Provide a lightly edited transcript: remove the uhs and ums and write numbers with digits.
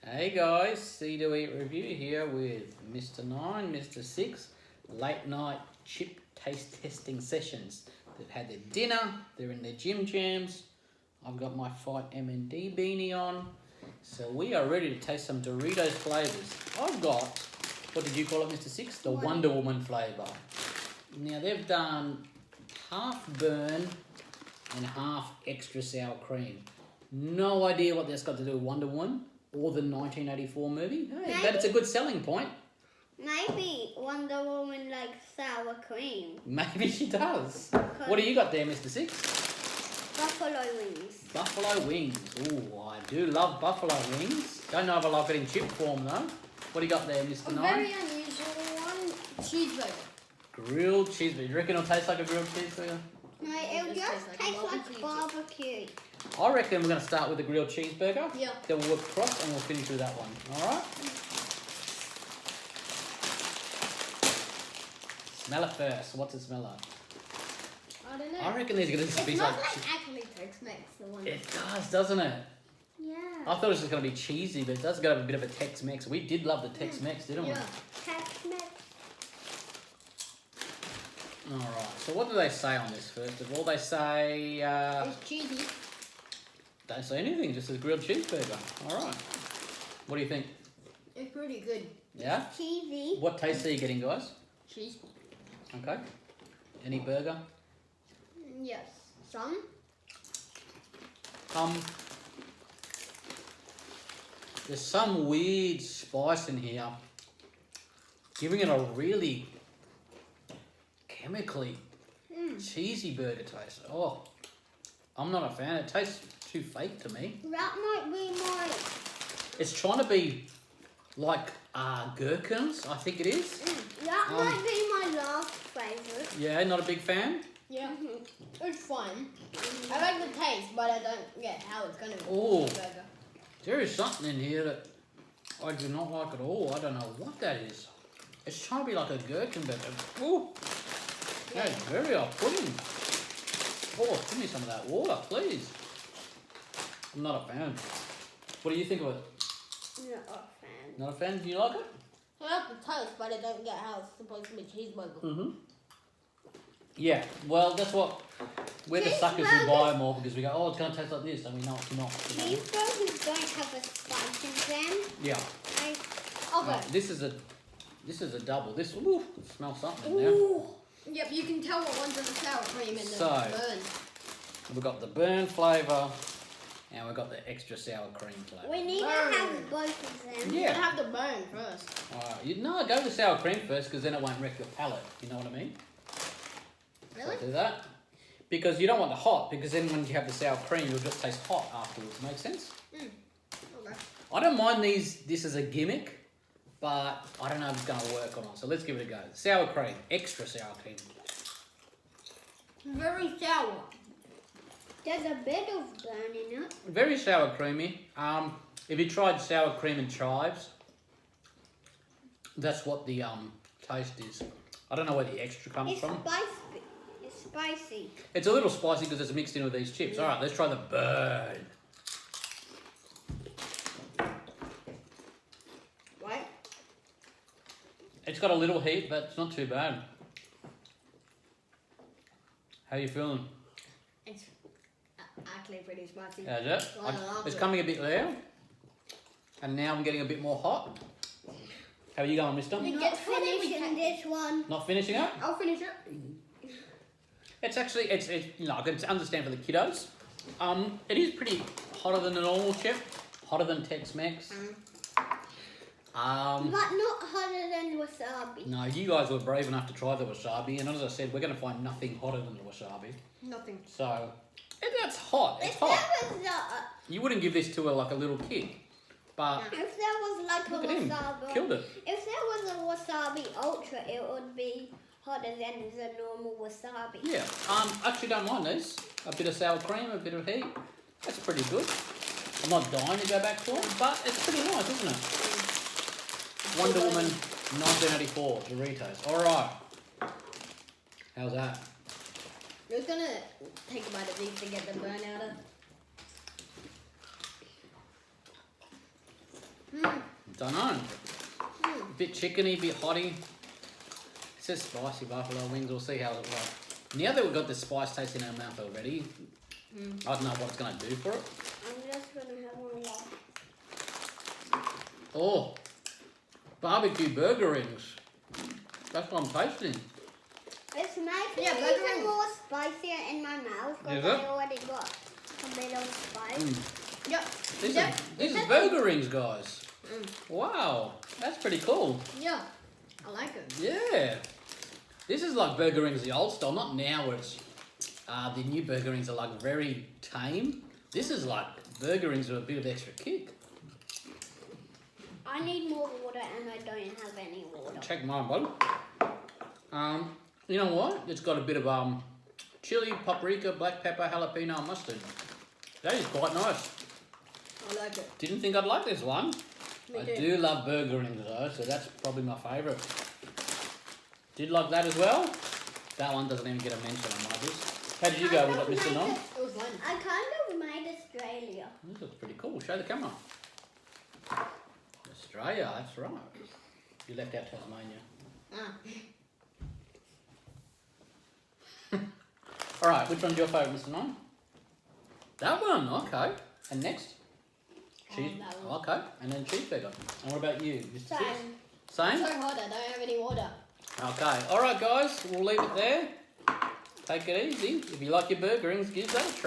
Hey guys, Seedoeatreview here with Mr. 9, Mr. 6, late night chip taste testing sessions. They've had their dinner, they're in their gym jams. I've got my Fight M&D beanie on. So we are ready to taste some Doritos flavours. I've got, what did you call it, Mr. 6? The Wonder Woman flavour. Now they've done half burn and half extra sour cream. No idea what that's got to do with Wonder Woman or the 1984 movie. Hey, but it's a good selling point. Maybe Wonder Woman likes sour cream. Maybe she does. What do you got there, Mr. 6? Buffalo wings. Buffalo wings. Ooh, I do love buffalo wings. Don't know if I like it in chip form though. What do you got there, Mr. 9? Very unusual one. Cheeseburger. Grilled cheeseburger. You reckon it'll taste like a grilled cheeseburger? No, it'll just taste like barbecue. I reckon we're going to start with the grilled cheeseburger. Yeah. Then we'll work across and we'll finish with that one. Alright? Smell it first. What's it smell like? I don't know. I reckon these are going to It be smells like... like actually Tex-Mex, the one. It does, doesn't it? Yeah. I thought it was just going to be cheesy, but it does got a bit of a Tex-Mex. We did love the Tex-Mex, didn't we? Yeah. Tex-Mex. Alright, so what do they say on this first of all? They say... It's cheesy. don't say anything, just a grilled cheeseburger. Alright. What do you think? It's pretty good. Yeah? Cheesy. What taste are you getting, guys? Cheese. Okay. Any burger? Yes. Some. There's some weird spice in here, giving it a really chemically cheesy burger taste. Oh, I'm not a fan. It tastes too fake to me. That might be my... It's trying to be like gherkins, I think it is. That might be my last favourite. Yeah, not a big fan. Yeah. It's fun. I like the taste, but I don't get how it's gonna be Oh. a burger. There is something in here that I do not like at all. I don't know what that is. It's trying to be like a gherkin burger. Ooh, that's very off-putting. Oh, give me some of that water, please. I'm not a fan. What do you think of it? Not a fan. Not a fan? Do you like it? I like the taste, but I don't get how it's supposed to be cheeseburger. Mm-hmm. Yeah, well, that's what... We're the suckers who buy them all because we go, oh, it's going to taste like this, and we know it's not. You know? Cheeseburgers don't have a spice in them. Yeah. Okay. This is a double. This, ooh, smells something now. Ooh. Yep, you can tell what one's in the sour cream and the So- burn. We've got the burn flavour, and we've got the extra sour cream flavour. We need to have both of them. You Yeah. can have the burn first. No, go with the sour cream first because then it won't wreck your palate. You know what I mean? Really? So do that. Because you don't want the hot, because then when you have the sour cream, you'll just taste hot afterwards. Make sense? Okay. I don't mind this as a gimmick, but I don't know if it's going to work or not. So let's give it a go. Sour cream, extra sour cream. Very sour. There's a bit of burn in it. Very sour creamy. If you tried sour cream and chives, that's what the taste is. I don't know where the extra comes It's from. spicy. It's spicy. It's a little spicy because it's mixed in with these chips. All right, let's try the burn. Right? It's got a little heat, but it's not too bad. How are you feeling? It's actually pretty spicy. How's it? I love It's it. coming a bit there, and now I'm getting a bit more hot. How are you going, mister? We're Not not finishing finishing this one. Not finishing it? I'll finish it. It's actually, it's you know, I can understand for the kiddos. It is pretty hotter than a normal chip, hotter than Tex-Mex. But not hotter than wasabi. No, you guys were brave enough to try the wasabi, and as I said, we're going to find nothing hotter than the wasabi. Nothing. So, that's hot. It's If hot. there was You wouldn't give this to like a little kid, but if there was like look a at him, wasabi, killed it. if there was a wasabi ultra, it would be hotter than the normal wasabi. Yeah. I actually don't mind these. A bit of sour cream, a bit of heat. That's pretty good. I'm not dying to go back to it, but it's pretty nice, isn't it? Wonder Woman 1984 Doritos. All right. How's that? You're gonna take a bite of these to get the burn out of. Don't know. A bit chickeny, bit hotty. It says spicy buffalo wings. We'll see how it works. Now that we've got the spice taste in our mouth already, I don't know what it's going to do for it. I'm just going to have one left. Oh, barbecue burger rings. That's what I'm tasting. It's making Yeah, it burger even rings. more spicier in my mouth because Is I it? already got a bit of spice. Yep. This is burger rings, guys. Wow, that's pretty cool. Yeah. I like it. Yeah. This is like burger rings the old style, not now where it's the new burger rings are like very tame. This is like burger rings with a bit of extra kick. I need more water and I don't have any water. Check mine, bud. You know what? It's got a bit of chili, paprika, black pepper, jalapeno, and mustard. That is quite nice. I like it. Didn't think I'd like this one. Me I too. do love burger rings though, so that's probably my favourite. Did like that as well? That one doesn't even get a mention on my list. How did you go with it, Mr. Non? It was fun. I kind of made Australia. This looks pretty cool. Show the camera. Australia, that's right. You left out Tasmania. Alright, which one's your favourite, Mr. Non? That one, okay. And next? Cheese. that one. Okay, and then cheeseburger. And what about you, Mr. Six? Same. Same? So hot, I don't have any water. Okay, alright guys, we'll leave it there. Take it easy. If you like your burger rings, give that a try.